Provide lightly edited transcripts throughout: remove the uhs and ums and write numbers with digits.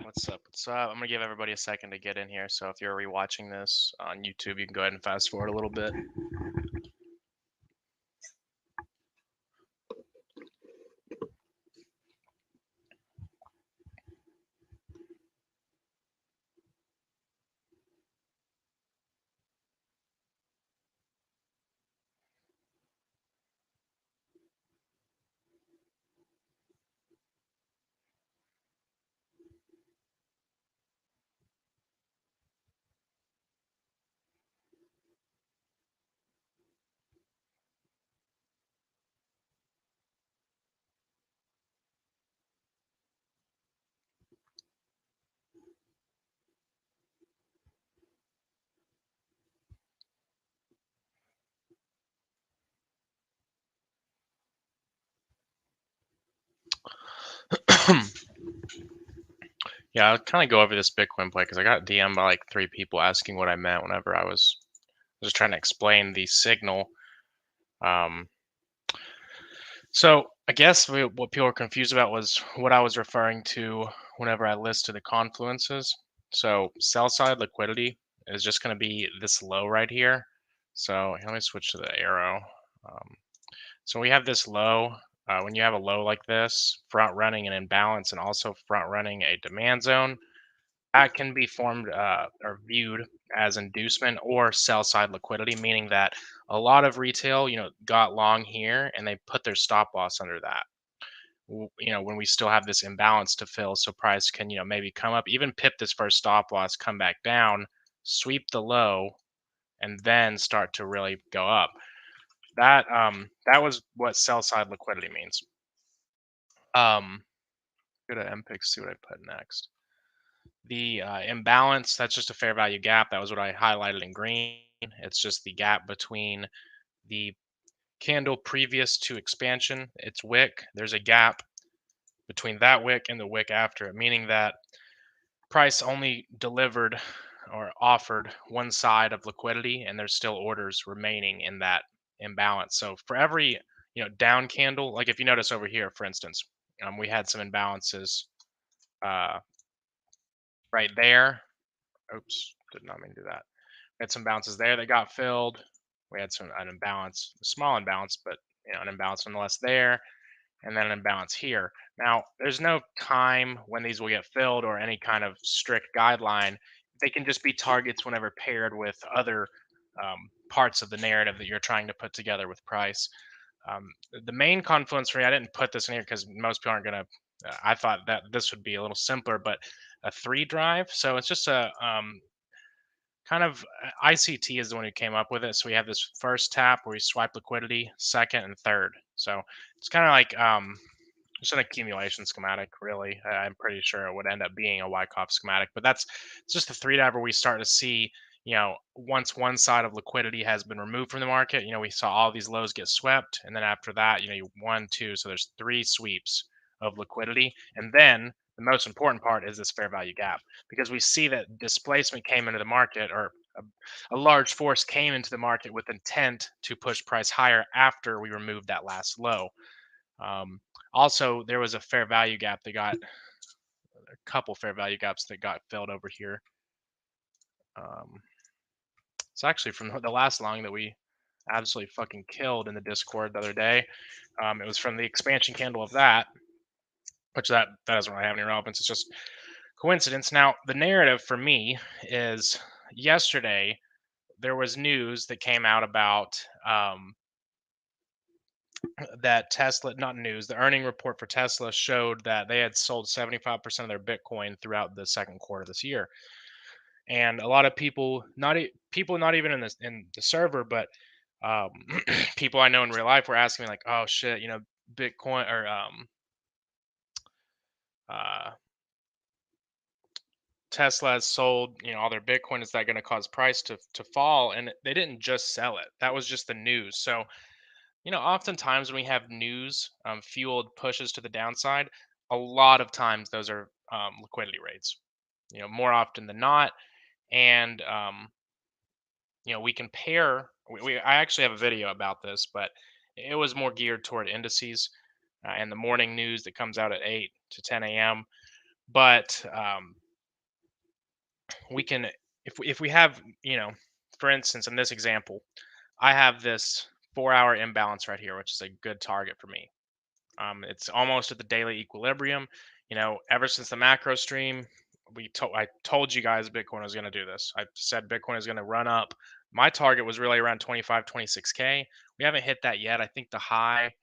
What's up? What's up? I'm gonna give everybody a second to get in here. So if you're rewatching this on YouTube, you can go ahead and fast forward a little bit. Yeah, I'll kind of go over this Bitcoin play because I got DM'd by like 3 people asking what I meant whenever I was just trying to explain the signal. Um, so I guess what people were confused about was what I was referring to whenever I listed the confluences. So sell side liquidity is just going to be this low right here. So let me switch to the arrow. Um, So we have this low. When you have a low like this, front running an imbalance and also front running a demand zone, that can be formed or viewed as inducement or sell side liquidity, meaning that a lot of retail, got long here and they put their stop loss under that. When we still have this imbalance to fill, so price can, maybe come up, even pip this first stop loss, come back down, sweep the low, and then start to really go up. That was what sell side liquidity means. Go to MPIC, see what I put next. The imbalance, that's just a fair value gap. That was what I highlighted in green. It's just the gap between the candle previous to expansion, its wick. There's a gap between that wick and the wick after it, meaning that price only delivered or offered one side of liquidity, and there's still orders remaining in that imbalance. So for every down candle, like if you notice over here, for instance, we had some imbalances uh, right there. Oops, did not mean to do that. We had some bounces there that got filled. We had an imbalance, a small imbalance, but an imbalance nonetheless there, and then an imbalance here. Now, there's no time when these will get filled or any kind of strict guideline. They can just be targets whenever paired with other parts of the narrative that you're trying to put together with price. The main confluence for me, I didn't put this in here because most people aren't going to. I thought that this would be a little simpler, but a 3 drive. So it's just a kind of ICT is the one who came up with it. So we have this first tap where we swipe liquidity, second and third. So it's kind of like just an accumulation schematic, really. I'm pretty sure it would end up being a Wyckoff schematic, but it's just the 3 dive where we start to see, once one side of liquidity has been removed from the market, we saw all these lows get swept. And then after that, you 1, 2. So there's 3 sweeps of liquidity. And then the most important part is this fair value gap because we see that displacement came into the market or a large force came into the market with intent to push price higher after we removed that last low. Um, Also, there was a fair value gap that got a couple fair value gaps that got filled over here. It's actually from the last long that we absolutely fucking killed in the Discord the other day. It was from the expansion candle of that, which that doesn't really have any relevance. It's just coincidence. Now, the narrative for me is yesterday there was news that came out about that Tesla, not news, the earning report for Tesla showed that they had sold 75% of their Bitcoin throughout the second quarter of this year. And a lot of people, people not even in the server, but um, people I know in real life were asking me like, "Oh shit, Bitcoin or uh, Tesla has sold, all their Bitcoin. Is that going to cause price to fall?" And they didn't just sell it. That was just the news. So oftentimes when we have news fueled pushes to the downside, a lot of times those are liquidity rates. More often than not, and we compare. I actually have a video about this, but it was more geared toward indices and the morning news that comes out at 8 to 10 a.m. But we can, if we have, for instance, in this example, I have this 4 hour imbalance right here, which is a good target for me. It's almost at the daily equilibrium. Ever since the macro stream, I told you guys Bitcoin was going to do this. I said Bitcoin is going to run up. My target was really around 25, 26K. We haven't hit that yet. I think the high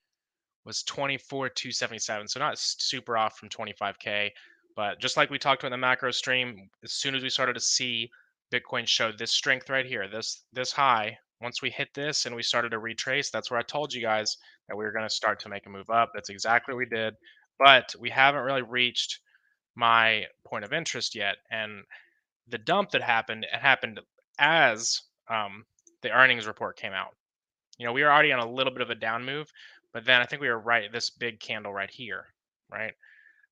was 24,277. So not super off from 25K, but just like we talked about in the macro stream, as soon as we started to see Bitcoin show this strength right here, this high, once we hit this and we started to retrace, that's where I told you guys that we were going to start to make a move up. That's exactly what we did, but we haven't really reached my point of interest yet. And the dump that happened, it happened as the earnings report came out. We were already on a little bit of a down move, but then I think we were right this big candle right here, right?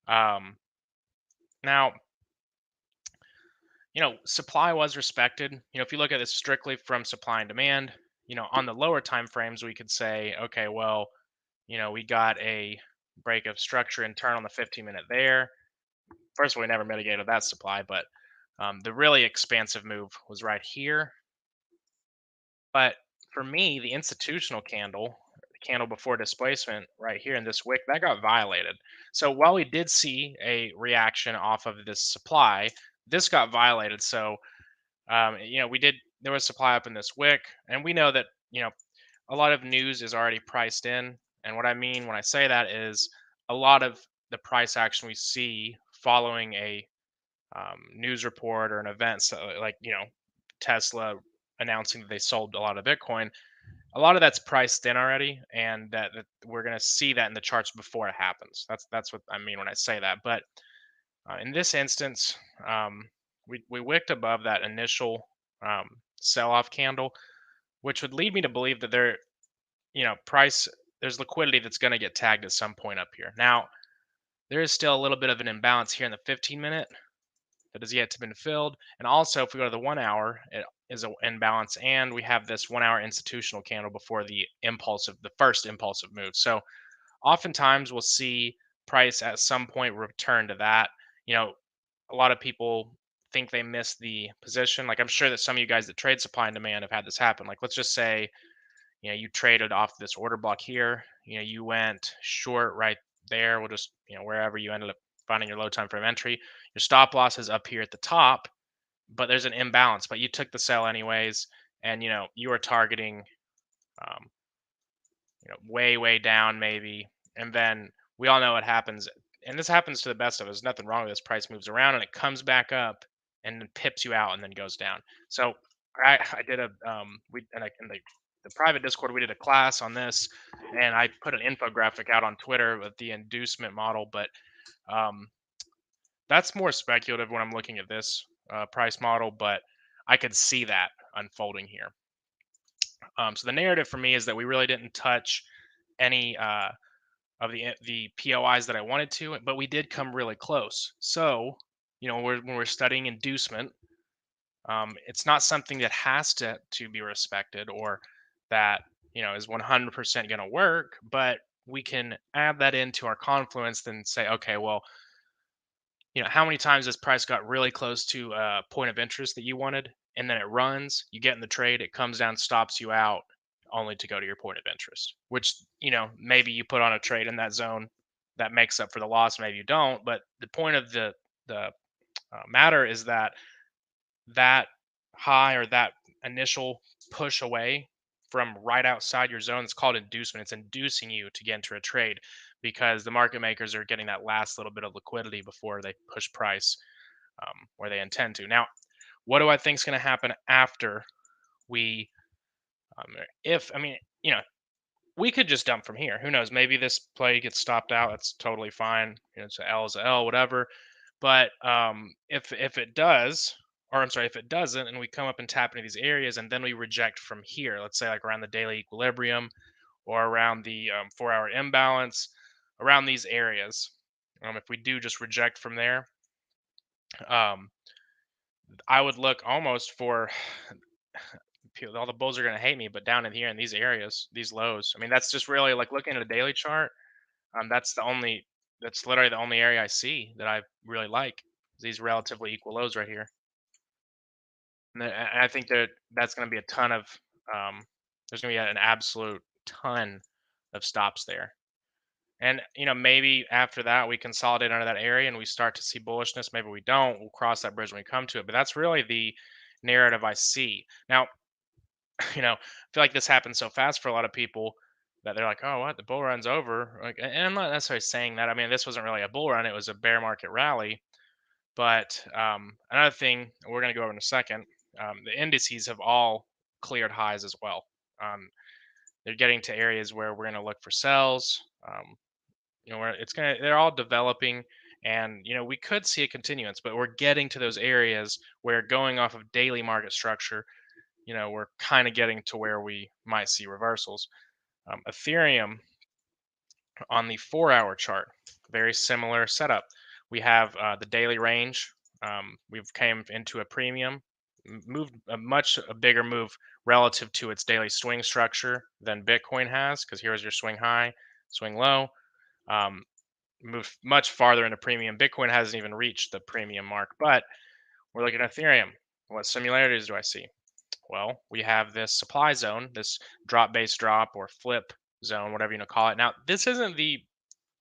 Um, Now, supply was respected. If you look at this strictly from supply and demand, on the lower time frames, we could say, okay, well, we got a break of structure and turn on the 15-minute there. First of all, we never mitigated that supply, but the really expansive move was right here. But for me, the institutional candle, the candle before displacement right here in this wick, that got violated. So while we did see a reaction off of this supply, this got violated. So, there was supply up in this wick, and we know that, a lot of news is already priced in. And what I mean when I say that is a lot of the price action we see following a news report or an event, so like, Tesla announcing that they sold a lot of Bitcoin, a lot of that's priced in already, and that we're going to see that in the charts before it happens. That's what I mean when I say that. But in this instance, we wicked above that initial sell-off candle, which would lead me to believe that price there's liquidity that's going to get tagged at some point up here. Now, there is still a little bit of an imbalance here in the 15-minute that has yet to been filled. And also, if we go to the 1 hour, it is an imbalance, and we have this 1 hour institutional candle before the first impulsive move. So oftentimes we'll see price at some point return to that. You know, a lot of people think they missed the position. Like, I'm sure that some of you guys that trade supply and demand have had this happen. Like, let's just say, you traded off this order block here. You went short right there. We'll just, wherever you ended up finding your low time frame entry. Your stop loss is up here at the top, but there's an imbalance. But you took the sell anyways, and you are targeting, um, way way down maybe, and then we all know what happens. And this happens to the best of us. Nothing wrong with this. Price moves around and it comes back up and then pips you out and then goes down. So I did a we and I, in the private Discord, we did a class on this, and I put an infographic out on Twitter with the inducement model. But um, that's more speculative when I'm looking at this price model, but I could see that unfolding here. So the narrative for me is that we really didn't touch any of the POIs that I wanted to, but we did come really close. So, when we're studying inducement, it's not something that has to be respected, or that is 100% going to work, but we can add that into our confluence and say, okay, well, how many times this price got really close to a point of interest that you wanted, and then it runs, you get in the trade, it comes down, stops you out, only to go to your point of interest, which, maybe you put on a trade in that zone that makes up for the loss, maybe you don't. But the point of the matter is that that high, or that initial push away from right outside your zone, it's called inducement. It's inducing you to get into a trade, because the market makers are getting that last little bit of liquidity before they push price where they intend to. Now, what do I think is going to happen after we, if, I mean, we could just dump from here. Who knows? Maybe this play gets stopped out. That's totally fine. It's a L is a L, whatever. But if it does, or I'm sorry, if it doesn't, and we come up and tap into these areas, and then we reject from here, let's say like around the daily equilibrium, or around the 4 hour imbalance, around these areas, if we do just reject from there, um, I would look almost for all the bulls are going to hate me, but down in here in these areas, these lows. I mean, that's just really like looking at a daily chart. That's the only That's literally the only area I see that I really like. These relatively equal lows right here. And I think that that's going to be a ton of there's going to be an absolute ton of stops there. And maybe after that we consolidate under that area and we start to see bullishness. Maybe we don't. We'll cross that bridge when we come to it. But that's really the narrative I see. Now, I feel like this happens so fast for a lot of people that they're like, "Oh, what? The bull run's over." Like, and I'm not necessarily saying that. I mean, this wasn't really a bull run; it was a bear market rally. But another thing we're going to go over in a second, the indices have all cleared highs as well. Um, they're getting to areas where we're going to look for sells. Where they're all developing, and we could see a continuance, but we're getting to those areas where going off of daily market structure, we're kind of getting to where we might see reversals. Ethereum on the 4-hour chart, very similar setup. We have the daily range. We've came into a premium, moved a bigger move relative to its daily swing structure than Bitcoin has, because here's your swing high, swing low. Um, Moved much farther into premium. Bitcoin hasn't even reached the premium mark, but we're looking at Ethereum. What similarities do I see? Well, we have this supply zone, this drop base drop or flip zone, whatever you want to call it. Now, this isn't the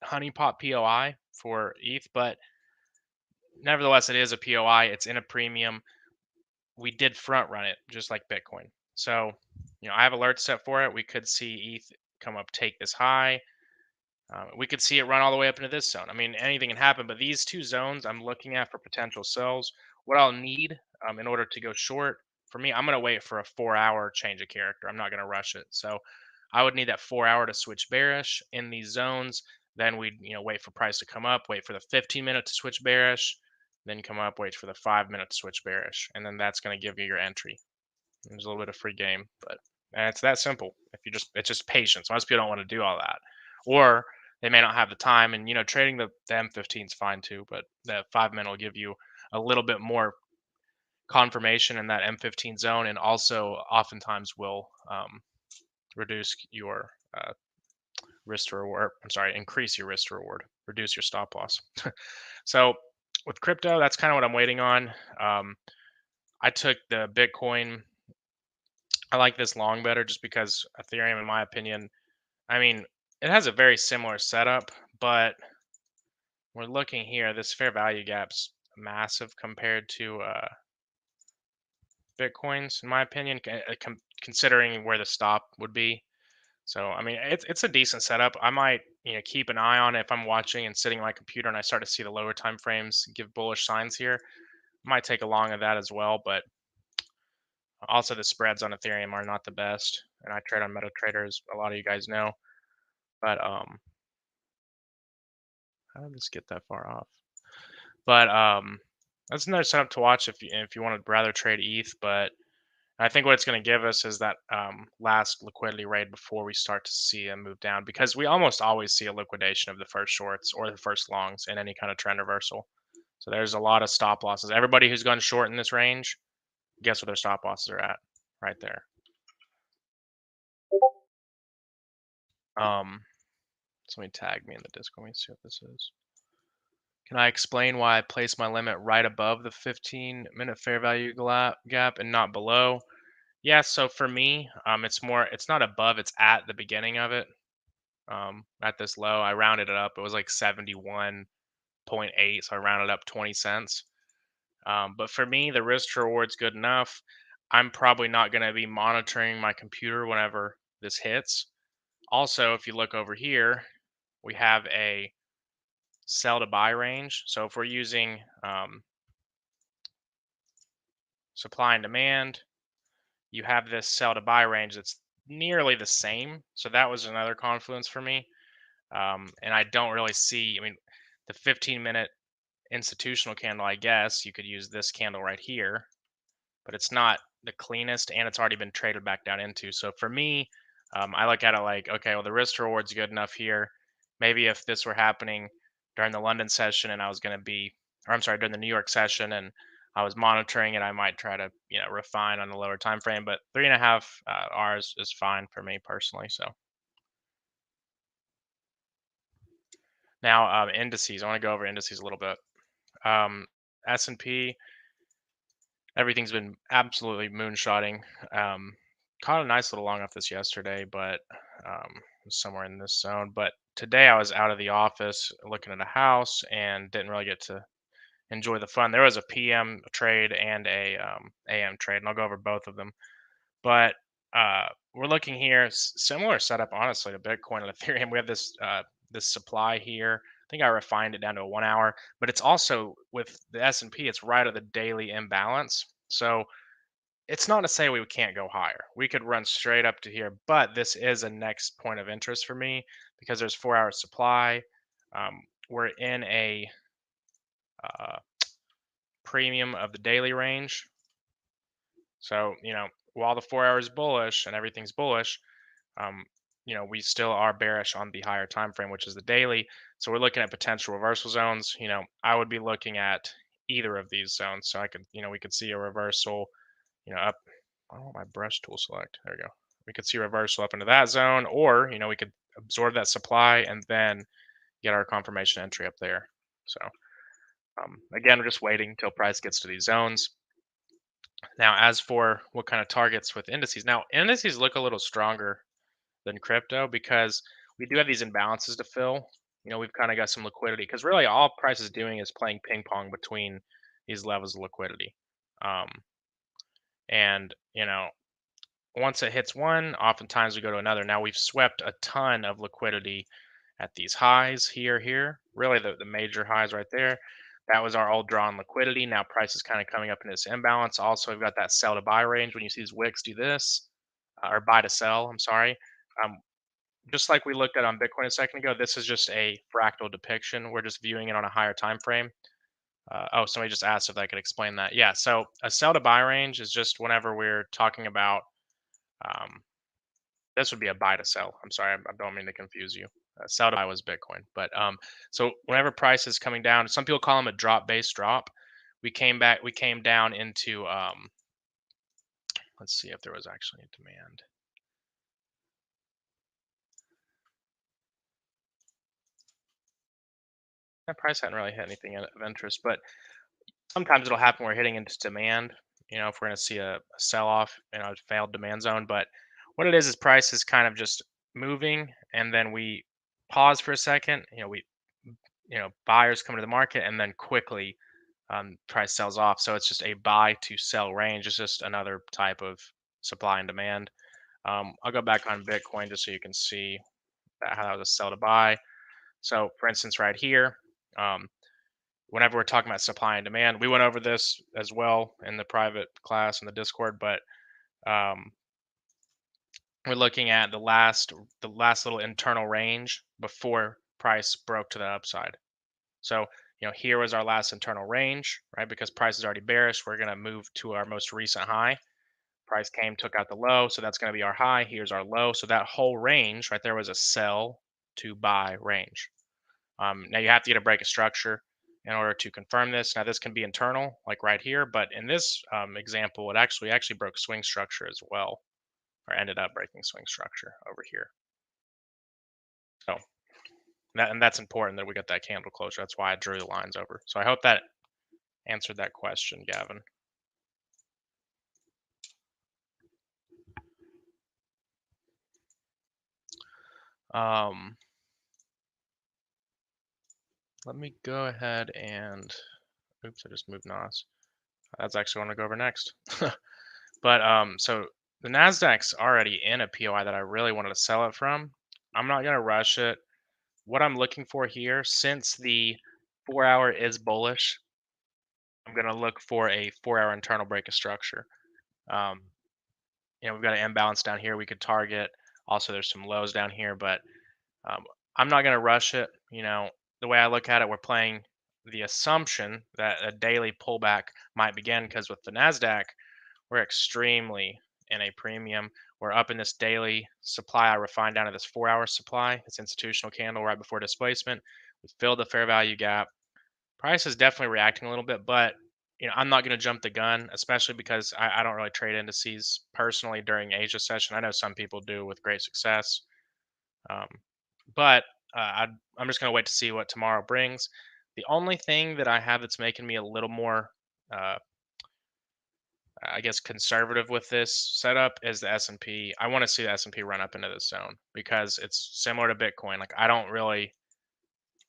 honeypot POI for ETH, but nevertheless, it is a POI. It's in a premium. We did front run it just like Bitcoin. So, I have alerts set for it. We could see ETH come up, take this high. We could see it run all the way up into this zone. I mean, anything can happen, but these two zones I'm looking at for potential sells. What I'll need in order to go short, for me, I'm going to wait for a 4-hour change of character. I'm not going to rush it. So I would need that 4-hour to switch bearish in these zones. Then we'd wait for price to come up, wait for the 15-minute to switch bearish, then come up, wait for the 5-minute to switch bearish, and then that's going to give you your entry. There's a little bit of free game, but it's that simple. It's just patience. Most people don't want to do all that, or they may not have the time. And trading the M15 is fine too, but the 5-minute will give you a little bit more confirmation in that M15 zone, and also oftentimes will reduce your risk to reward. I'm sorry, increase your risk to reward, reduce your stop loss. So with crypto, that's kind of what I'm waiting on. I took the Bitcoin. I like this long better just because Ethereum, in my opinion, I mean, it has a very similar setup, but we're looking here. This fair value gap's massive compared to Bitcoin's, in my opinion, considering where the stop would be. So, I mean, it's a decent setup. I might keep an eye on it if I'm watching and sitting on my computer and I start to see the lower time frames give bullish signs here. I might take along of that as well, but also the spreads on Ethereum are not the best, and I trade on MetaTrader, as a lot of you guys know. But how did this get that far off? But that's another setup to watch if you want to rather trade ETH. But I think what it's going to give us is that last liquidity raid before we start to see a move down, because we almost always see a liquidation of the first shorts or the first longs in any kind of trend reversal. So there's a lot of stop losses. Everybody who's gone short in this range, guess what their stop losses are at? Right there. Somebody tag me in the Discord. Let me see what this is. Can I explain why I place my limit right above the 15-minute fair value gap and not below? Yeah, so for me, it's not above, it's at the beginning of it. At this low, I rounded it up. It was like 71.8, so I rounded up 20 cents. But for me, the risk to reward's good enough. I'm probably not going to be monitoring my computer whenever this hits. Also, if you look over here, we have a sell to buy range. So if we're using supply and demand, you have this sell to buy range that's nearly the same. So that was another confluence for me. And I don't really see, I mean, the 15-minute institutional candle, I guess you could use this candle right here, but it's not the cleanest and it's already been traded back down into. So for me, I look at it like, okay, well, the risk to reward's good enough here. Maybe if this were happening during the London session and I was going to be, or I'm sorry, during the New York session and I was monitoring it, I might try to, refine on the lower time frame, but 3.5 hours is fine for me personally. So Now, indices. I want to go over indices a little bit. Um, S&P, everything's been absolutely moonshotting. Um, Caught a nice little long off this yesterday, but somewhere in this zone. But today I was out of the office looking at a house and didn't really get to enjoy the fun. There was a PM trade and a AM trade, and I'll go over both of them. But we're looking here, similar setup, honestly, to Bitcoin and Ethereum. We have this supply here. I think I refined it down to a 1 hour, but it's also with the S&P. It's right at the daily imbalance. So it's not to say we can't go higher. We could run straight up to here, but this is a next point of interest for me because there's 4 hour supply. We're in a uh, premium of the daily range. So, while the 4 hours bullish and everything's bullish, um, we still are bearish on the higher time frame, which is the daily. So we're looking at potential reversal zones. I would be looking at either of these zones. So I could, we could see a reversal, up. I don't want my brush tool select. There we go. We could see a reversal up into that zone, or we could absorb that supply and then get our confirmation entry up there. So again, we're just waiting until price gets to these zones. Now, as for what kind of targets with indices, now indices look a little stronger than crypto because we do have these imbalances to fill. We've kind of got some liquidity because really all price is doing is playing ping pong between these levels of liquidity. Um, and once it hits one, oftentimes we go to another. Now we've swept a ton of liquidity at these highs here, really the major highs right there. That was our all drawn liquidity. Now price is kind of coming up in this imbalance. Also, we've got that sell to buy range. When you see these wicks do this, or buy to sell, I'm sorry. Um, just like we looked at on Bitcoin a second ago, this is just a fractal depiction. We're just viewing it on a higher time frame. Oh, somebody just asked if I could explain that. Yeah, so a sell to buy range is just whenever we're talking about um, this would be a buy to sell. I'm sorry, I don't mean to confuse you. Sell to buy was Bitcoin, but so whenever price is coming down, some people call them a drop based drop. We came down into let's see if there was actually a demand. That price hadn't really hit anything of interest, but sometimes it'll happen. We're hitting into demand. If we're going to see a sell off, a failed demand zone. But what it is price is kind of just moving, and then we pause for a second. Buyers come to the market, and then quickly price sells off. So it's just a buy to sell range. It's just another type of supply and demand. I'll go back on Bitcoin just so you can see how that was a sell to buy. So for instance, right here, um, whenever we're talking about supply and demand, we went over this as well in the private class in the Discord, but um, we're looking at the last little internal range before price broke to the upside. So here was our last internal range, right? Because price is already bearish, we're going to move to our most recent high. Price came, took out the low, so that's going to be our high. Here's our low. So that whole range right there was a sell to buy range. Now you have to get a break of structure in order to confirm this. Now this can be internal, like right here, but in this example, it actually broke swing structure as well, or ended up breaking swing structure over here. So that's important that we got that candle closure. That's why I drew the lines over. So I hope that answered that question, Gavin. Um, Let me go ahead and, oops, I just moved NOS. That's actually what I'm gonna go over next. But so the Nasdaq's already in a POI that I really wanted to sell it from. I'm not gonna rush it. What I'm looking for here, since the 4 hour is bullish, I'm gonna look for a 4 hour internal break of structure. Um, we've got an imbalance down here we could target. Also, there's some lows down here, but um, I'm not gonna rush it. The way I look at it, we're playing the assumption that a daily pullback might begin because with the Nasdaq, we're extremely in a premium. We're up in this daily supply. I refined down to this 4 hour supply. It's institutional candle right before displacement. We filled the fair value gap. Price is definitely reacting a little bit, but I'm not going to jump the gun, especially because I don't really trade indices personally during Asia session. I know some people do with great success, um, but I'm just gonna wait to see what tomorrow brings. The only thing that I have that's making me a little more, uh, I guess, conservative with this setup is the S&P. I want to see the S&P run up into this zone because it's similar to Bitcoin. Like I don't really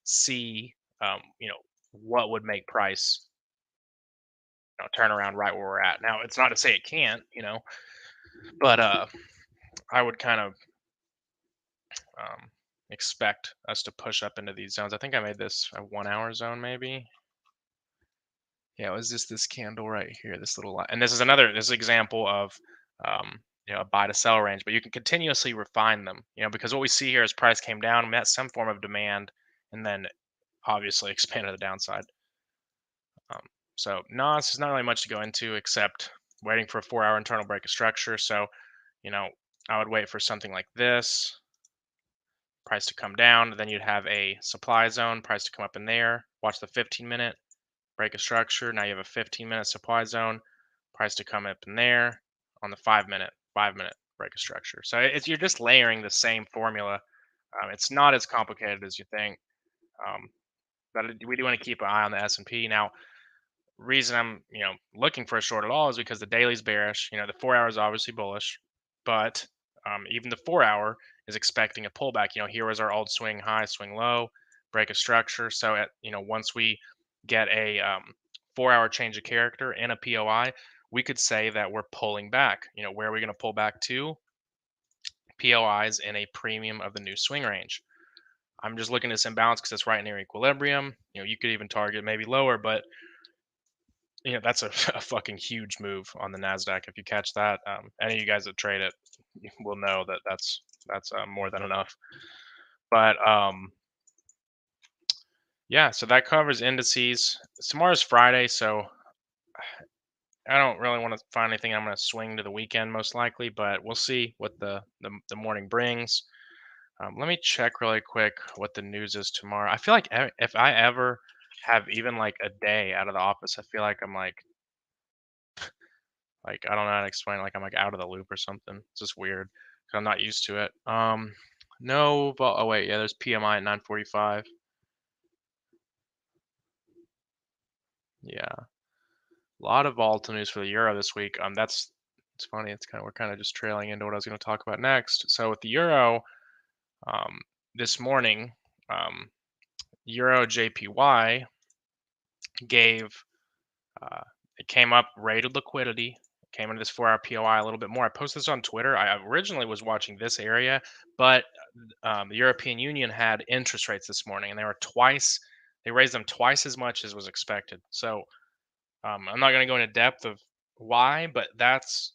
see, what would make price, turn around right where we're at. Now, it's not to say it can't, but I would kind of expect us to push up into these zones. I think I made this a 1 hour zone, maybe. Yeah, it was just this candle right here, this little line. And this is example of a buy to sell range, but you can continuously refine them, because what we see here is price came down, met some form of demand, and then obviously expanded the downside. Um, so no, this is not really much to go into except waiting for a 4 hour internal break of structure. So, you know, I would wait for something like this, price to come down, then you'd have a supply zone, price to come up in there, watch the 15-minute break of structure. Now you have a 15-minute supply zone, price to come up in there on the 5-minute break of structure. So you're just layering the same formula. It's not as complicated as you think, um, but we do want to keep an eye on the S&P. Now, reason I'm looking for a short at all is because the daily's bearish. The 4 hour is obviously bullish, but even the 4 hour is expecting a pullback. Here was our old swing high, swing low, break of structure. So at once we get a 4 hour change of character in a POI, we could say that we're pulling back. Where are we going to pull back to? POIs in a premium of the new swing range. I'm just looking at this imbalance because it's right near equilibrium. You could even target maybe lower, but that's a, a fucking huge move on the Nasdaq. If you catch that, any of you guys that trade it will know that that's more than enough. But yeah, so that covers indices. Tomorrow's Friday, so I don't really want to find anything. I'm going to swing to the weekend most likely, but we'll see what the morning brings. Let me check really quick what the news is tomorrow. I feel like if I ever have even like a day out of the office, I feel like I'm like, I don't know how to explain, like, I'm, like, out of the loop or something. It's just weird 'cause I'm not used to it. No, but oh, wait, yeah, there's PMI at 9:45. Yeah. A lot of volatile news for the euro this week. It's funny. We're kind of just trailing into what I was going to talk about next. So with the euro, um, this morning, um, euro JPY gave Uh, it came up, rated liquidity, came into this 4 hour POI a little bit more. I posted this on Twitter. I originally was watching this area, but the European Union had interest rates this morning, and they raised them twice as much as was expected. So I'm not going to go into depth of why, but that's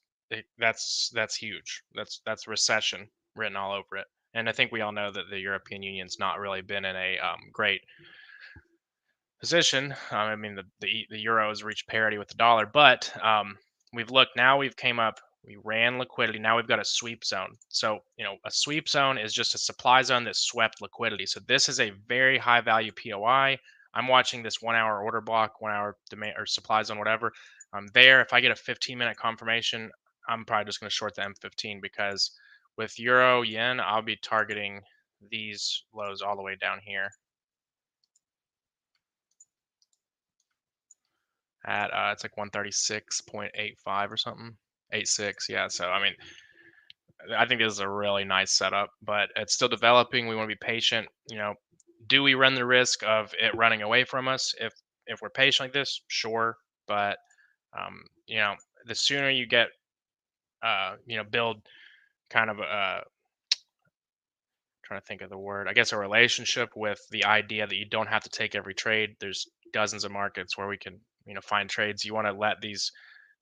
huge. That's recession written all over it. And I think we all know that the European Union's not really been in a great position. I mean, the euro has reached parity with the dollar, but we've looked now. We've came up. We ran liquidity. Now we've got a sweep zone. So a sweep zone is just a supply zone that swept liquidity. So this is a very high value POI. I'm watching this 1 hour order block, 1 hour demand or supply zone, whatever. There. If I get a 15-minute confirmation, I'm probably just going to short the M15 because with euro yen, I'll be targeting these lows all the way down here at it's like 136.85 or something. 86, yeah. So I mean, I think this is a really nice setup, but it's still developing. We want to be patient. Do we run the risk of it running away from us if we're patient like this? Sure, but um, you know, the sooner you get build kind of a trying to think of the word, I guess, a relationship with the idea that you don't have to take every trade. There's dozens of markets where we can find trades. You want to let these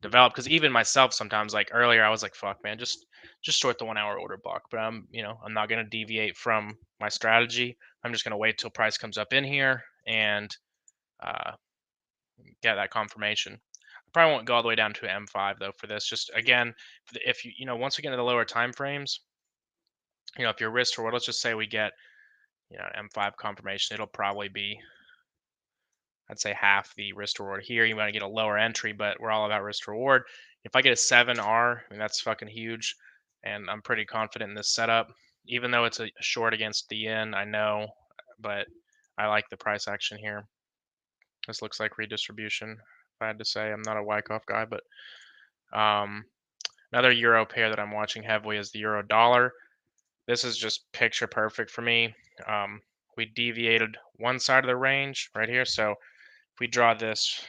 develop because even myself sometimes, like earlier, I was like, fuck man, just short the 1 hour order block, but I'm not going to deviate from my strategy. I'm just going to wait till price comes up in here and uh, get that confirmation. I probably won't go all the way down to M5 though for this. Just again, if once we get into the lower time frames, if your risk reward, let's just say we get M5 confirmation, it'll probably be, I'd say, half the risk reward here. You want to get a lower entry, but we're all about risk reward. If I get a 7R, I mean, that's fucking huge. And I'm pretty confident in this setup. even though it's a short against the yen, I know, but I like the price action here. This looks like redistribution. If I had to say, I'm not a Wyckoff guy, but um, another euro pair that I'm watching heavily is the euro dollar. This is just picture perfect for me. Um, we deviated one side of the range right here, so if we draw this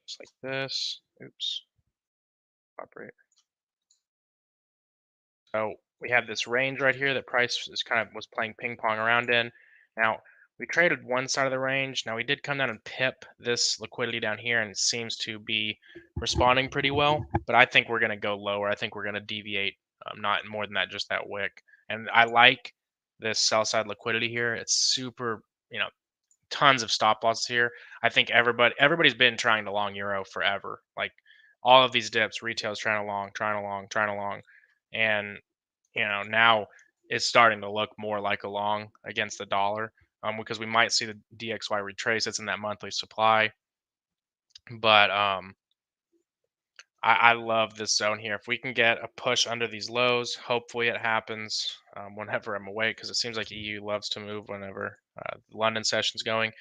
just like this, oops, operate. So we have this range right here that price is kind of was playing ping pong around in. Now we traded one side of the range. Now we did come down and pip this liquidity down here, and it seems to be responding pretty well. But I think we're going to go lower. I think we're going to deviate, not more than that, just that wick. And I like this sell side liquidity here. It's super, tons of stop losses here. I think everybody's been trying to long euro forever. Like all of these dips, retail's trying to long, trying to long, trying to long, and now it's starting to look more like a long against the dollar, because we might see the DXY retrace. It's in that monthly supply, but I love this zone here. If we can get a push under these lows, hopefully it happens whenever I'm awake, because it seems like EU loves to move whenever London session's going.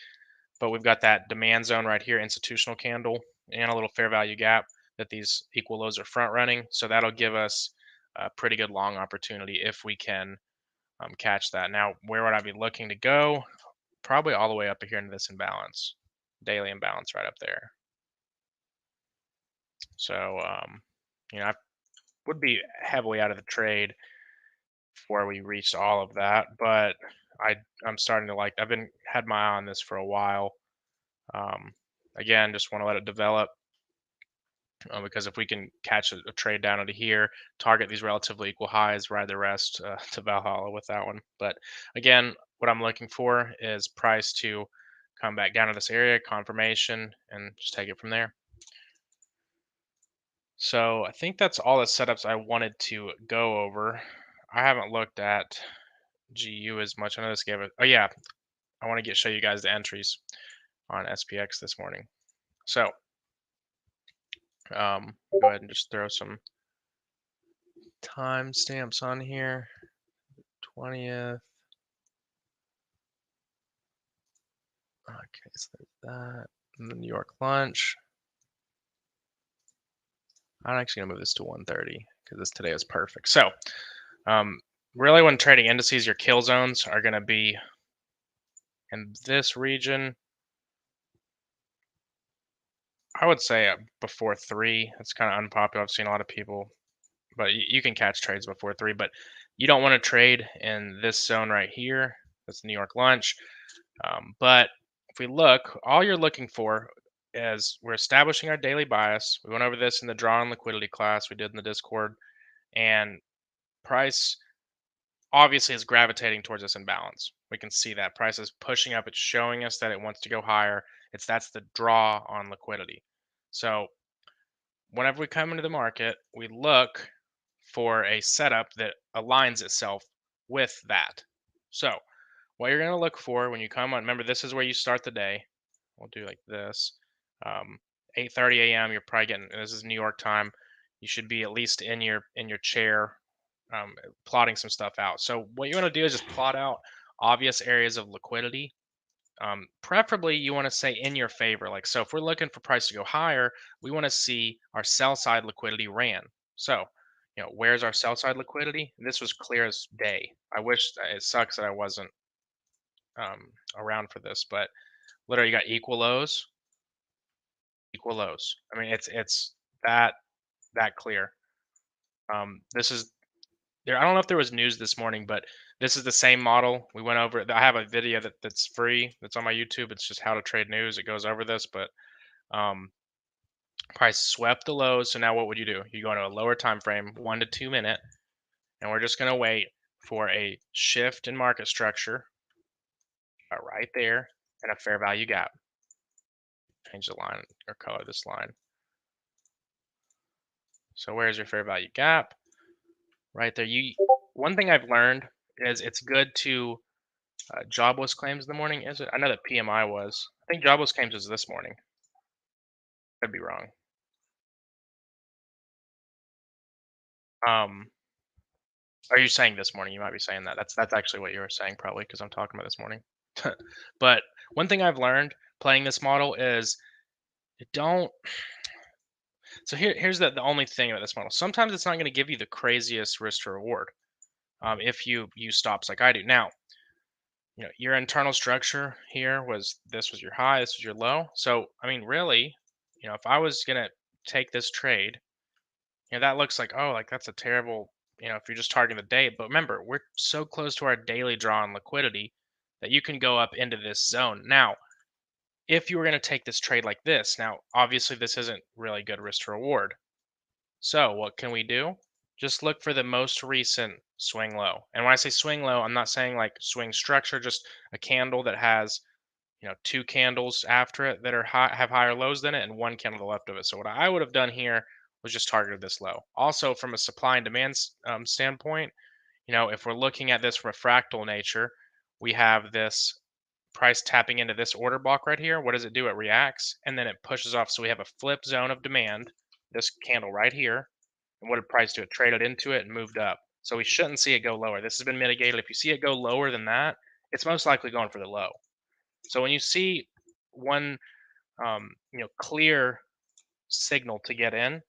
But we've got that demand zone right here, institutional candle, and a little fair value gap that these equal lows are front running. So that'll give us a pretty good long opportunity if we can catch that. Now, where would I be looking to go? Probably all the way up here into this imbalance, daily imbalance right up there. So, I would be heavily out of the trade before we reached all of that, but I'm starting to like. I've been had my eye on this for a while. Um, Again, just want to let it develop. Because if we can catch a trade down into here, target these relatively equal highs, ride the rest to Valhalla with that one. But again, what I'm looking for is price to come back down to this area, confirmation, and just take it from there. So I think that's all the setups I wanted to go over. I haven't looked at GU as much. I know this gave it. Oh yeah, I want to show you guys the entries on SPX this morning. So go ahead and just throw some timestamps on here. 20th. Okay, so there's that. And the New York lunch. I'm actually gonna move this to 130 because this today is perfect. So, really, when trading indices, your kill zones are gonna be in this region. I would say before 3. It's kind of unpopular. I've seen a lot of people, but you can catch trades before 3. But you don't want to trade in this zone right here. That's New York lunch. But if we look, all you're looking for is we're establishing our daily bias. We went over this in the draw and liquidity class we did in the Discord, and price obviously is gravitating towards this imbalance. We can see that price is pushing up. It's showing us that it wants to go higher. That's the draw on liquidity. So whenever we come into the market, we look for a setup that aligns itself with that. So what you're going to look for when you come on, remember, this is where you start the day. We'll do like this. 8:30 a.m. You're probably getting, this is New York time. You should be at least in your chair, plotting some stuff out. So what you want to do is just plot out obvious areas of liquidity. Preferably, you want to say in your favor. Like, so if we're looking for price to go higher, we want to see our sell side liquidity ran. So, where's our sell side liquidity? This was clear as day. I wish it sucks that I wasn't around for this, but literally you got equal lows, equal lows. I mean, it's that clear. This is there. I don't know if there was news this morning, but this is the same model. We went over it. I have a video that's free. That's on my YouTube. It's just how to trade news. It goes over this, but um, price swept the lows. So now what would you do? You go into a lower time frame, 1 to 2 minute, and we're just going to wait for a shift in market structure right there and a fair value gap. Change the line or color this line. So where's your fair value gap? Right there. One thing I've learned is it's good to jobless claims in the morning. Is it? I know that PMI was. I think jobless claims was this morning. Could be wrong. Are you saying this morning? You might be saying that. That's actually what you were saying probably because I'm talking about this morning. But one thing I've learned playing this model is don't. So here's the only thing about this model. Sometimes it's not going to give you the craziest risk to reward if you use stops like I do. Now, your internal structure here was this was your high, this was your low. So I mean, really, if I was gonna take this trade, that looks like, oh, like that's a terrible, if you're just targeting the day. But remember, we're so close to our daily draw on liquidity that you can go up into this zone. Now, if you were going to take this trade like this, now obviously this isn't really good risk to reward. So what can we do? Just look for the most recent swing low. And when I say swing low, I'm not saying like swing structure, just a candle that has, two candles after it that are have higher lows than it and one candle to the left of it. So what I would have done here was just targeted this low. Also from a supply and demand standpoint, if we're looking at this from a fractal nature, we have this price tapping into this order block right here. What does it do? It reacts and then it pushes off. So we have a flip zone of demand, this candle right here. And what did price do? It traded into it and moved up. So we shouldn't see it go lower. This has been mitigated. If you see it go lower than that, it's most likely going for the low. So when you see one, clear signal to get in,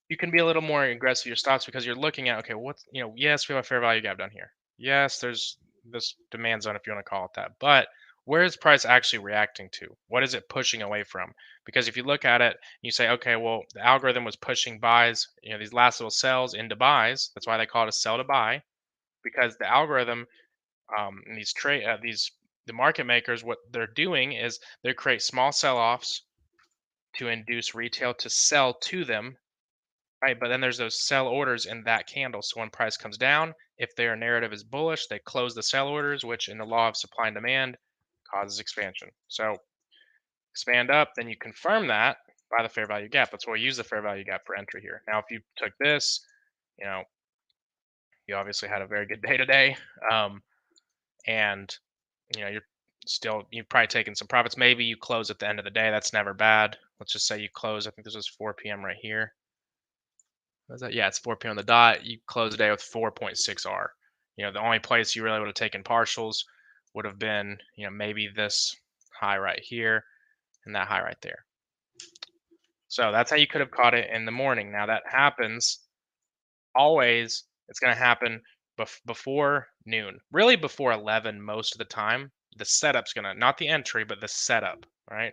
you can be a little more aggressive with your stops because you're looking at, okay, what's, yes, we have a fair value gap down here. Yes, there's this demand zone, if you want to call it that. But where is price actually reacting to? What is it pushing away from? Because if you look at it, you say, okay, well, the algorithm was pushing buys, these last little sells into buys. That's why they call it a sell to buy, because the algorithm, and these the market makers, what they're doing is they create small sell-offs to induce retail to sell to them. Right, but then there's those sell orders in that candle. So when price comes down, if their narrative is bullish, they close the sell orders, which in the law of supply and demand causes expansion. So expand up, then you confirm that by the fair value gap. That's why we use the fair value gap for entry here. Now, if you took this, you know, you obviously had a very good day today, and you've probably taken some profits. Maybe you close at the end of the day. That's never bad. Let's just say you close. I think this was 4 p.m. right here. What is that? Yeah, it's 4 p.m. on the dot. You close the day with 4.6 R. The only place you really would have taken partials would have been, maybe this high right here and that high right there. So that's how you could have caught it in the morning. Now that happens always. It's going to happen before noon, really before 11 most of the time. The setup's going to, not the entry, but the setup, right?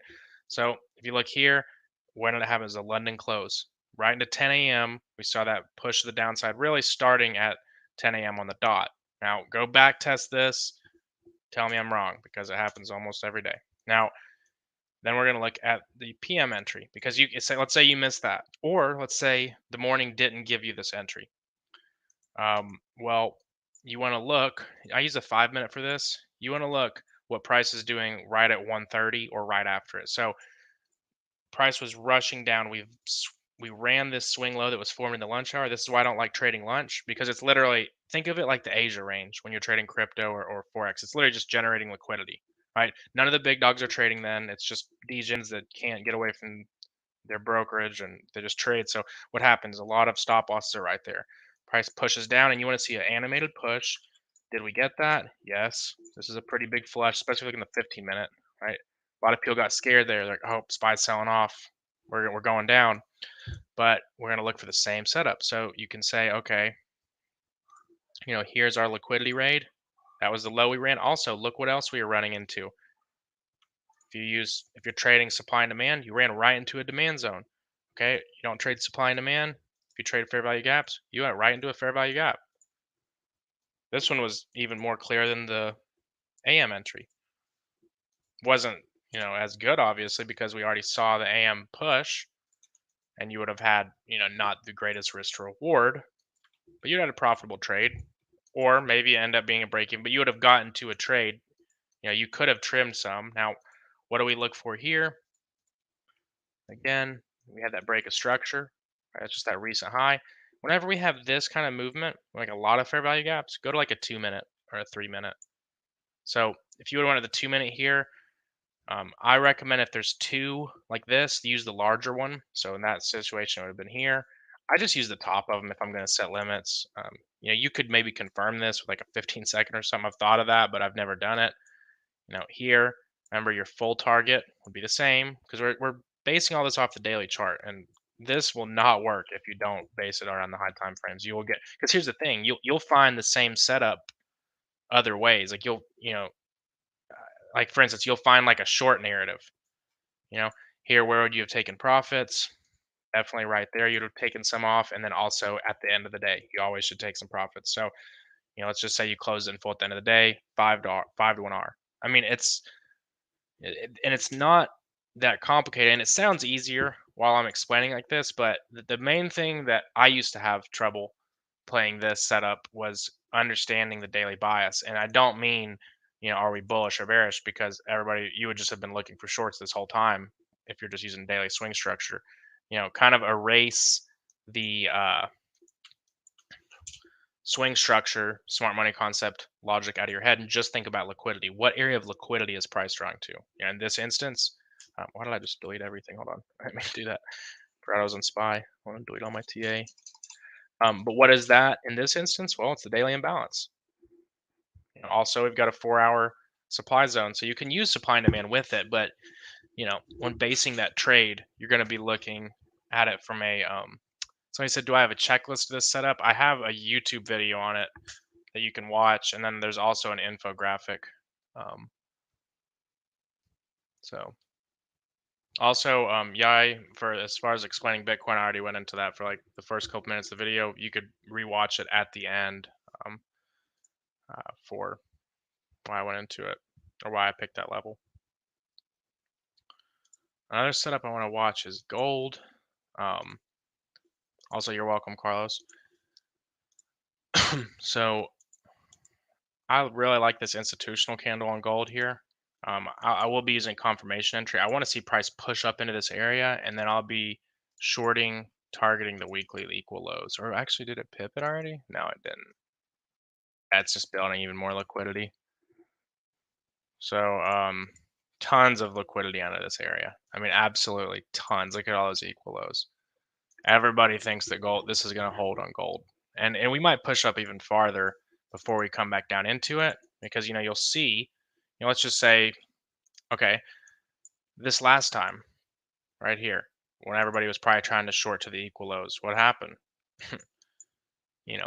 So if you look here, when it happens, the London close right into 10 a.m. We saw that push to the downside, really starting at 10 a.m. on the dot. Now go back test this. Tell me I'm wrong because it happens almost every day. Now, then we're going to look at the PM entry because let's say you missed that, or let's say the morning didn't give you this entry. Well, you want to look. I use a 5 minute for this. You want to look what price is doing right at 1:30 or right after it. So price was rushing down. We ran this swing low that was formed in the lunch hour. This is why I don't like trading lunch because it's literally, think of it like the Asia range when you're trading crypto or forex. It's literally just generating liquidity, right? None of the big dogs are trading then. It's just degens that can't get away from their brokerage and they just trade. So what happens? A lot of stop losses are right there. Price pushes down and you want to see an animated push. Did we get that? Yes. This is a pretty big flush, especially looking at the 15 minute, right? A lot of people got scared there. They're like, oh, SPY's selling off. We're going down. But we're going to look for the same setup. So you can say, okay, here's our liquidity raid. That was the low we ran. Also, look what else we were running into. If you're trading supply and demand, you ran right into a demand zone. Okay, you don't trade supply and demand. If you trade fair value gaps, you went right into a fair value gap. This one was even more clear than the AM entry. Wasn't, as good obviously because we already saw the AM push and you would have had, not the greatest risk to reward, but you had a profitable trade or maybe end up being a break-even, but you would have gotten to a trade. You could have trimmed some. Now, what do we look for here? Again, we had that break of structure. Right? It's just that recent high. Whenever we have this kind of movement, like a lot of fair value gaps, go to like a 2 minute or a 3 minute. So if you would have wanted the 2 minute here, I recommend if there's two like this, use the larger one. So in that situation, it would have been here. I just use the top of them if I'm going to set limits. You could maybe confirm this with like a 15-second or something. I've thought of that, but I've never done it. Here, remember your full target would be the same because we're basing all this off the daily chart, and this will not work if you don't base it around the high time frames. You will get, because here's the thing, you'll find the same setup other ways. Like like for instance, you'll find like a short narrative. You know, here where would you have taken profits? Definitely right there, you'd have taken some off, and then also at the end of the day, you always should take some profits. So, let's just say you close in full at the end of the day, 5 to 1 R. I mean, and it's not that complicated, and it sounds easier while I'm explaining like this, but the main thing that I used to have trouble playing this setup was understanding the daily bias. And I don't mean, are we bullish or bearish? Because everybody, you would just have been looking for shorts this whole time if you're just using daily swing structure. Kind of erase the swing structure, smart money concept, logic out of your head, and just think about liquidity. What area of liquidity is price drawing to? In this instance, why did I just delete everything? Hold on, let me do that. Forgot I was on SPY. I want to delete all my TA. But what is that in this instance? Well, it's the daily imbalance. Also, we've got a 4-hour supply zone, so you can use supply and demand with it. But when basing that trade, you're going to be looking at it from a somebody said, do I have a checklist to this setup? I have a YouTube video on it that you can watch, and then there's also an infographic. So also, for as far as explaining Bitcoin, I already went into that for like the first couple minutes of the video. You could rewatch it at the end for why I went into it or why I picked that level. Another setup I want to watch is gold. Also, you're welcome, Carlos. So I really like this institutional candle on gold here. I will be using confirmation entry. I want to see price push up into this area, and then I'll be shorting, targeting the weekly equal lows. Or actually, did it pip it already? No, it didn't. That's just building even more liquidity. So tons of liquidity out of this area. I mean, absolutely tons. Look at all those equal lows. Everybody thinks that this is going to hold on gold, and we might push up even farther before we come back down into it, because you'll see, let's just say, okay, this last time right here, when everybody was probably trying to short to the equal lows, what happened?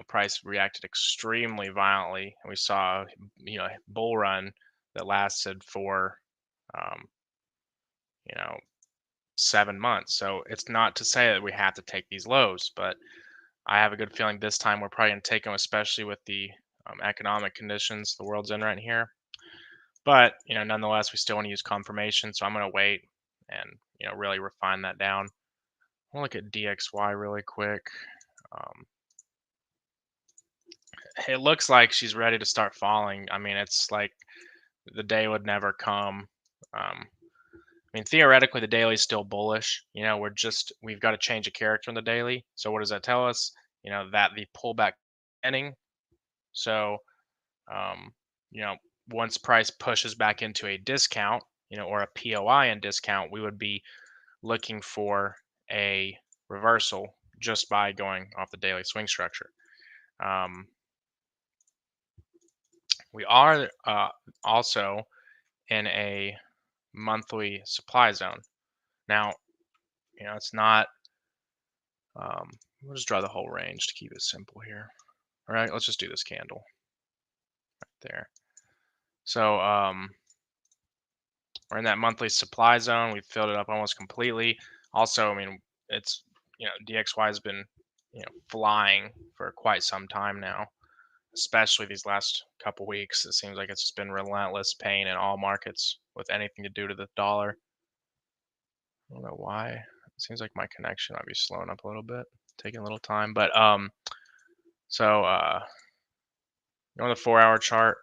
Price reacted extremely violently, and we saw a bull run that lasted for um, you know 7 months. So it's not to say that we have to take these lows, but I have a good feeling this time we're probably going to take them, especially with the economic conditions the world's in right here. But nonetheless, we still want to use confirmation, so I'm going to wait and really refine that down. I'll look at DXY really quick. It looks like she's ready to start falling. I mean, it's like the day would never come. I mean, theoretically, the daily is still bullish. We've got to change a character in the daily. So what does that tell us? That the pullback ending. So, um, you know, once price pushes back into a discount, or a POI in discount, we would be looking for a reversal just by going off the daily swing structure. We are also in a monthly supply zone. Now, it's not, we'll just draw the whole range to keep it simple here. All right, let's just do this candle right there. So we're in that monthly supply zone. We've filled it up almost completely. Also, I mean, it's, DXY has been, flying for quite some time now, especially these last couple weeks. It seems like it's just been relentless pain in all markets with anything to do to the dollar. I don't know why. It seems like my connection might be slowing up a little bit, taking a little time. But so on the 4-hour chart,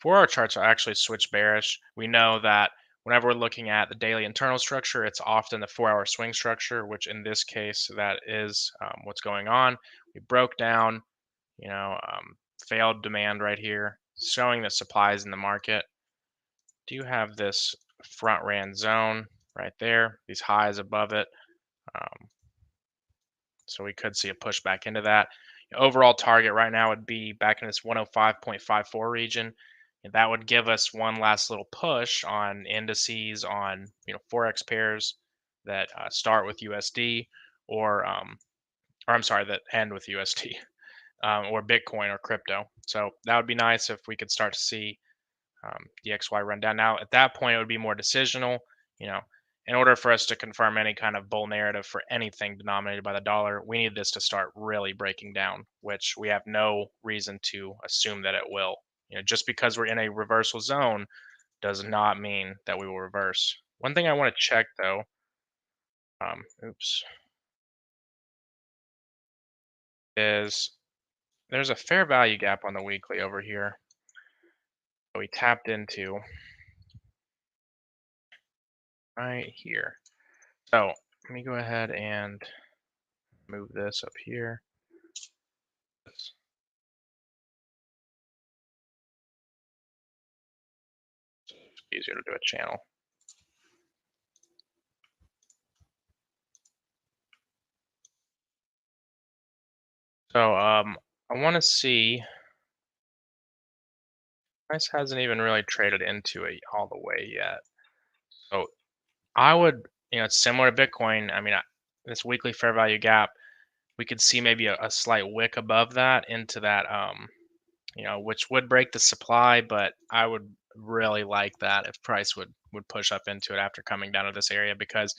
4-hour charts are actually switch bearish. We know that whenever we're looking at the daily internal structure, it's often the 4-hour swing structure, which in this case, that is what's going on. We broke down, failed demand right here, showing the supplies in the market. Do you have this front ran zone right there? These highs above it. This So we could see a push back into that. Overall target right now would be back in this 105.54 region. And that would give us one last little push on indices, on forex pairs that start with USD, or I'm sorry, that end with USD, or Bitcoin or crypto. So that would be nice if we could start to see the XY run down. Now, at that point, it would be more decisional. You know, in order for us to confirm any kind of bull narrative for anything denominated by the dollar, we need this to start really breaking down, which we have no reason to assume that it will. Just because we're in a reversal zone does not mean that we will reverse. One thing I want to check though, oops, is there's a fair value gap on the weekly over here that we tapped into right here. So let me go ahead and move this up here. It's easier to do a channel. So I want to see. Price hasn't even really traded into it all the way yet. So I would, it's similar to Bitcoin. I mean, this weekly fair value gap, we could see maybe a slight wick above that into that, which would break the supply. But I would really like that if price would push up into it after coming down to this area, because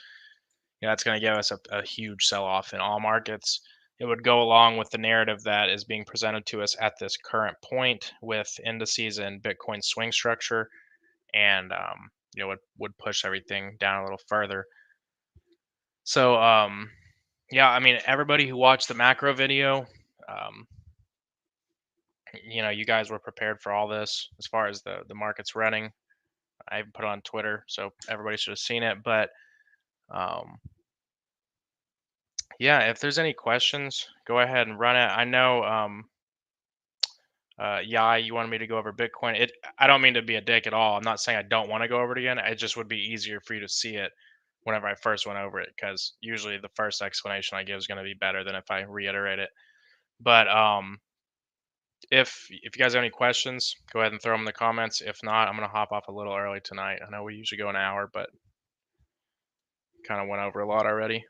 that's going to give us a huge sell-off in all markets. It would go along with the narrative that is being presented to us at this current point with indices and Bitcoin swing structure, and would push everything down a little further. So yeah, I mean, everybody who watched the macro video, um, you guys were prepared for all this as far as the market's running. I even put it on Twitter, so everybody should have seen it. But um, yeah, if there's any questions, go ahead and run it. I know, yeah, you wanted me to go over Bitcoin. I don't mean to be a dick at all. I'm not saying I don't want to go over it again. It just would be easier for you to see it whenever I first went over it, because usually the first explanation I give is going to be better than if I reiterate it. But if you guys have any questions, go ahead and throw them in the comments. If not, I'm going to hop off a little early tonight. I know we usually go an hour, but kind of went over a lot already.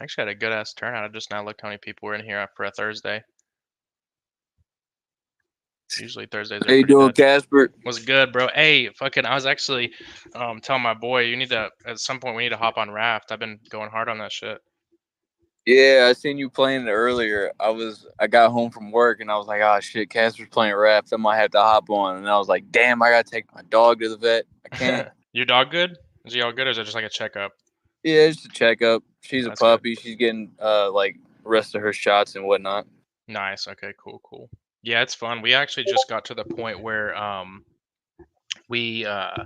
Actually had a good ass turnout. I just now looked how many people were in here for a Thursday. Usually Thursdays are How you pretty doing, dead. Casper? Was good, bro. Hey, fucking, I was actually telling my boy, you need to, at some point we need to hop on Raft. I've been going hard on that shit. Yeah, I seen you playing it earlier. I got home from work and I was like, oh shit, Casper's playing Raft. I might have to hop on. And I was like, damn, I gotta take my dog to the vet. I can't. Your dog good? Is he all good, or is it just like a checkup? Yeah, just a checkup. She's a That's good. puppy. She's getting like rest of her shots and whatnot. Nice. Okay, cool, cool. Yeah, it's fun. We actually just got to the point where we uh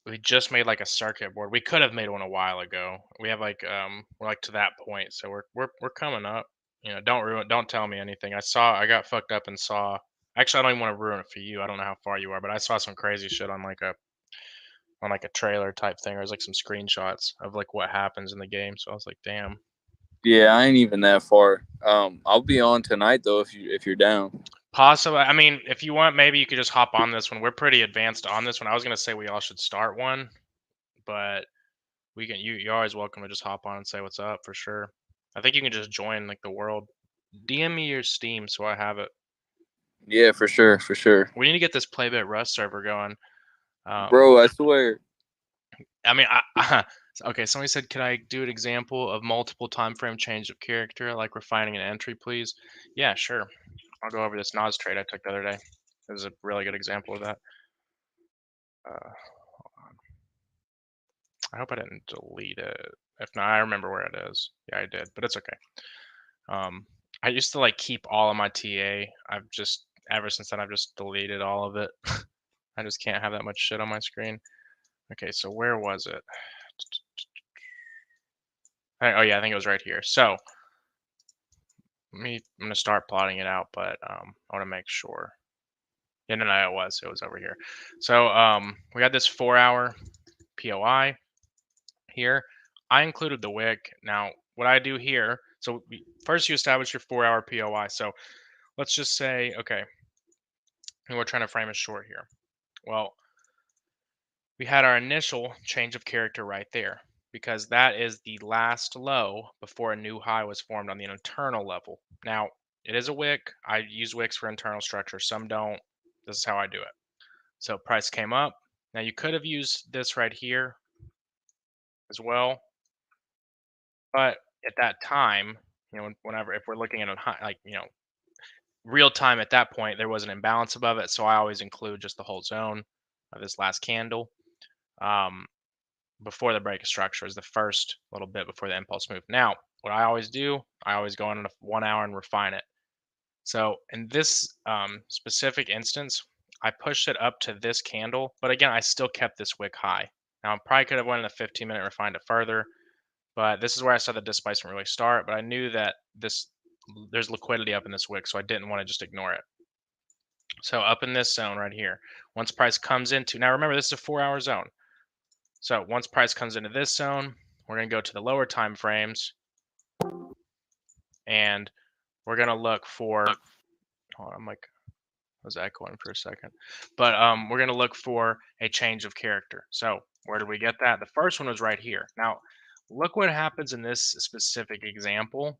we just made like a circuit board. We could have made one a while ago. We have like we're like to that point, so we're coming up. Don't tell me anything. I got fucked up and saw. Actually, I don't even want to ruin it for you. I don't know how far you are, but I saw some crazy shit on like a trailer type thing, or it was like some screenshots of like what happens in the game. So I was like, damn. Yeah, I ain't even that far. I'll be on tonight though if you're down. Possibly. I mean, if you want, maybe you could just hop on this one. We're pretty advanced on this one. I was gonna say we all should start one, but we can. You're always welcome to just hop on and say what's up for sure. I think you can just join like the world. DM me your Steam so I have it. Yeah, for sure, for sure. We need to get this Playbit Rust server going. Bro, I swear. I mean, okay. Somebody said, "Could I do an example of multiple time frame change of character, like refining an entry, please?" Yeah, sure. I'll go over this Nas trade I took the other day. This is a really good example of that. Hold on. I hope I didn't delete it. If not, I remember where it is. Yeah, I did, but it's okay. I used to like keep all of my TA. I've just ever since then I've just deleted all of it. I just can't have that much shit on my screen. Okay, so where was it? Oh yeah, I think it was right here. So I'm gonna start plotting it out, but I want to make sure. Yeah, no, it was over here. So we got this 4-hour POI here. I included the wick. Now, what I do here, so first you establish your 4-hour POI. So let's just say, okay, and we're trying to frame it short here. Well, we had our initial change of character right there because that is the last low before a new high was formed on the internal level. Now, it is a wick. I use wicks for internal structure. Some don't. This is how I do it. So price came up. Now you could have used this right here as well, but at that time, whenever if we're looking at a high, like real time at that point, there was an imbalance above it. So I always include just the whole zone of this last candle. Um, Before the break of structure is the first little bit before the impulse move. Now, what I always do, I always go in a 1 hour and refine it. So in this specific instance, I pushed it up to this candle, but again, I still kept this wick high. Now, I probably could have went in a 15-minute, refined it further, but this is where I saw the displacement really start. But I knew that there's liquidity up in this wick, so I didn't want to just ignore it. So up in this zone right here, once price comes into, now remember, this is a 4-hour zone. So once price comes into this zone, we're going to go to the lower time frames and we're going to look for, hold on, I'm like, I was echoing for a second, but we're going to look for a change of character. So where did we get that? The first one was right here. Now, look what happens in this specific example.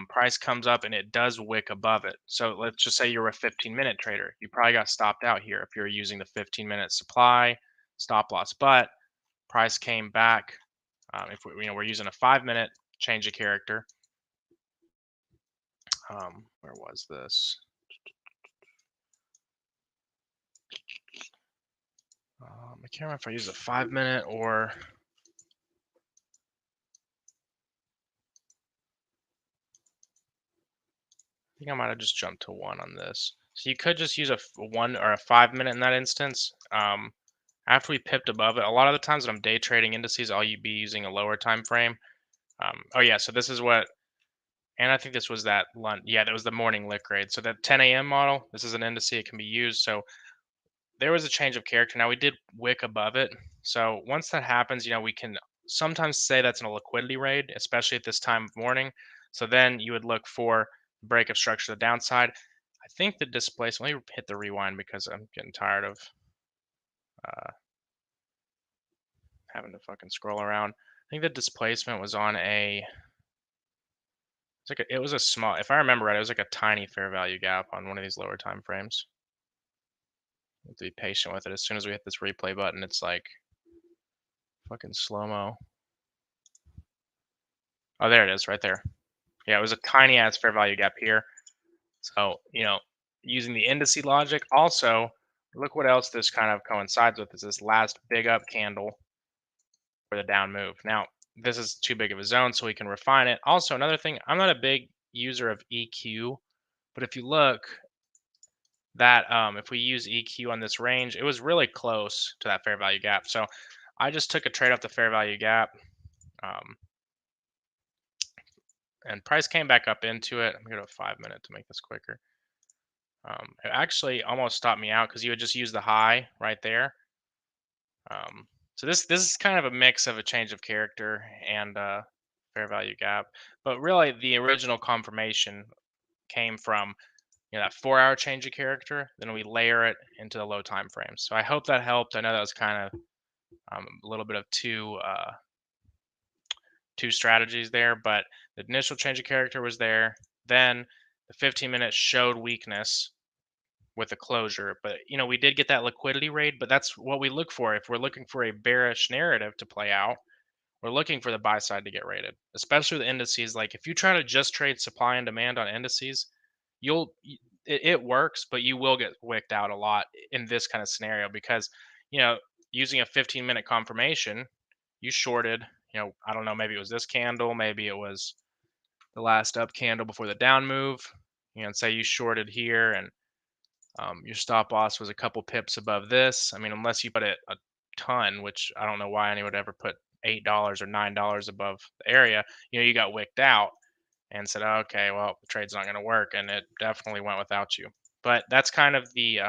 Price comes up and it does wick above it. So let's just say you're a 15-minute trader. You probably got stopped out here if you're using the 15-minute supply stop loss, but price came back. If we're using a 5-minute change of character, where was this? I can't remember if I used a 5-minute or I think I might have just jumped to 1 on this. So you could just use a 1 or a 5-minute in that instance. After we pipped above it, a lot of the times when I'm day trading indices, I'll be using a lower time frame. Oh yeah, so this is what, and I think this was that lunch. Yeah, that was the morning lick rate. So that 10 a.m. model, this is an indice, it can be used. So there was a change of character. Now we did wick above it. So once that happens, we can sometimes say that's in a liquidity raid, especially at this time of morning. So then you would look for break of structure to the downside. I think the displacement, let me hit the rewind because I'm getting tired of having to fucking scroll around. I think the displacement was on it was a small, if I remember right, it was like a tiny fair value gap on one of these lower time frames. Have to be patient with it. As soon as we hit this replay button, it's like fucking slow-mo. Oh, there it is, right there. Yeah, it was a tiny ass fair value gap here. So, using the indice logic, also, look what else this kind of coincides with is this last big up candle for the down move. Now, this is too big of a zone, so we can refine it. Also, another thing, I'm not a big user of EQ, but if you look, that if we use EQ on this range, it was really close to that fair value gap. So I just took a trade off the fair value gap. And price came back up into it. I'm going to go to 5-minute to make this quicker. It actually almost stopped me out because you would just use the high right there. So this is kind of a mix of a change of character and fair value gap. But really, the original confirmation came from that 4-hour change of character. Then we layer it into the low time frames. So I hope that helped. I know that was kind of a little bit of two strategies there, but the initial change of character was there. Then the 15 minutes showed weakness with a closure, but we did get that liquidity raid, but that's what we look for. If we're looking for a bearish narrative to play out, we're looking for the buy side to get raided, especially the indices. Like if you try to just trade supply and demand on indices, it works, but you will get wicked out a lot in this kind of scenario because using a 15-minute confirmation, you shorted, I don't know, maybe it was this candle, maybe it was the last up candle before the down move, say you shorted here and Your stop loss was a couple pips above this. I mean, unless you put it a ton, which I don't know why anyone would ever put $8 or $9 above the area. You got wicked out and said, okay, well, the trade's not going to work, and it definitely went without you. But that's kind of the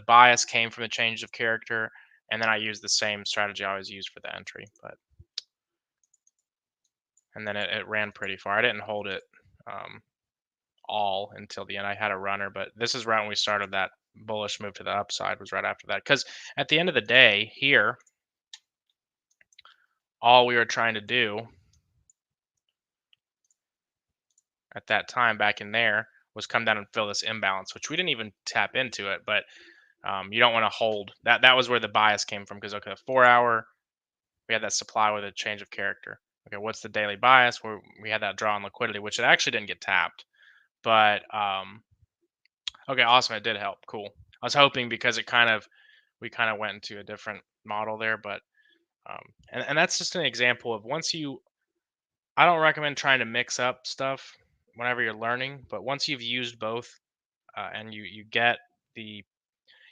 bias came from the change of character, and then I used the same strategy I always used for the entry. And then it ran pretty far. I didn't hold it um, all until the end. I had a runner, but this is right when we started that bullish move to the upside. Was right after that, because at the end of the day, here, all we were trying to do at that time back in there was come down and fill this imbalance, which we didn't even tap into it. But you don't want to hold that. That was where the bias came from, because okay, the 4 hour, we had that supply with a change of character. Okay, what's the daily bias? Where we had that draw on liquidity, which it actually didn't get tapped. But okay, awesome, it did help. Cool. I was hoping, because we kind of went into a different model there, but and that's just an example of, once you, I don't recommend trying to mix up stuff whenever you're learning, but once you've used both, and you get the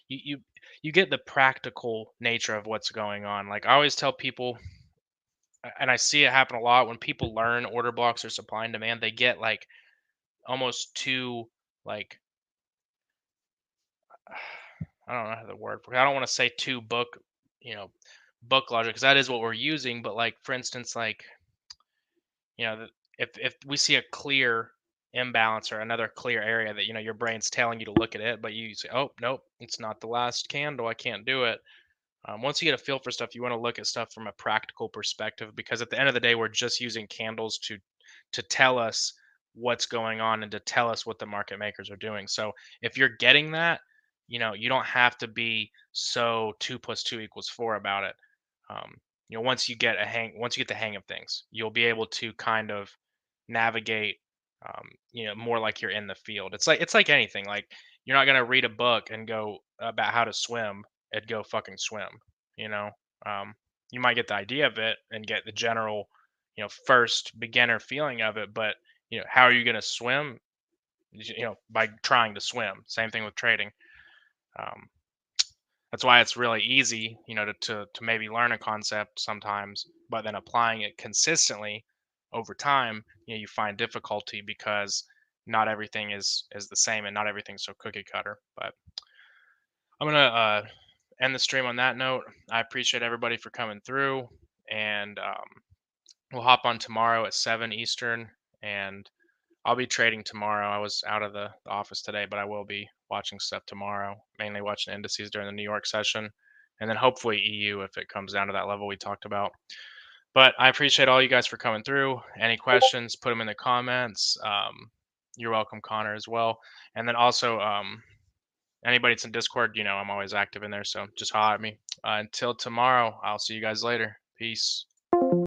you, you you get the practical nature of what's going on. Like I always tell people, and I see it happen a lot when people learn order blocks or supply and demand, they get like almost too, like, I don't know how the word. I don't want to say too you know, book logic, because that is what we're using. But like, for instance, like, if we see a clear imbalance or another clear area that your brain's telling you to look at it, but you say, oh nope, it's not the last candle, I can't do it. Once you get a feel for stuff, you want to look at stuff from a practical perspective, because at the end of the day, we're just using candles to tell us what's going on and to tell us what the market makers are doing. So if you're getting that, you don't have to be so 2 + 2 = 4 about it. Once you get the hang of things, you'll be able to kind of navigate, more like you're in the field. It's like anything. Like, you're not gonna read a book and go about how to swim and go fucking swim. You know, um, you might get the idea of it and get the general, first beginner feeling of it, but how are you gonna swim? By trying to swim. Same thing with trading. Um, that's why it's really easy, to maybe learn a concept sometimes, but then applying it consistently over time, you find difficulty, because not everything is the same, and not everything's so cookie cutter. But I'm gonna end the stream on that note. I appreciate everybody for coming through, and we'll hop on tomorrow at 7 Eastern, and I'll be trading tomorrow. I was out of the office today, but I will be watching stuff tomorrow, mainly watching indices during the New York session, and then hopefully EU if it comes down to that level we talked about. But I appreciate all you guys for coming through. Any questions, put them in the comments. You're welcome, Connor, as well. And then also, anybody that's in Discord, I'm always active in there, so just holler at me. Until tomorrow, I'll see you guys later. Peace.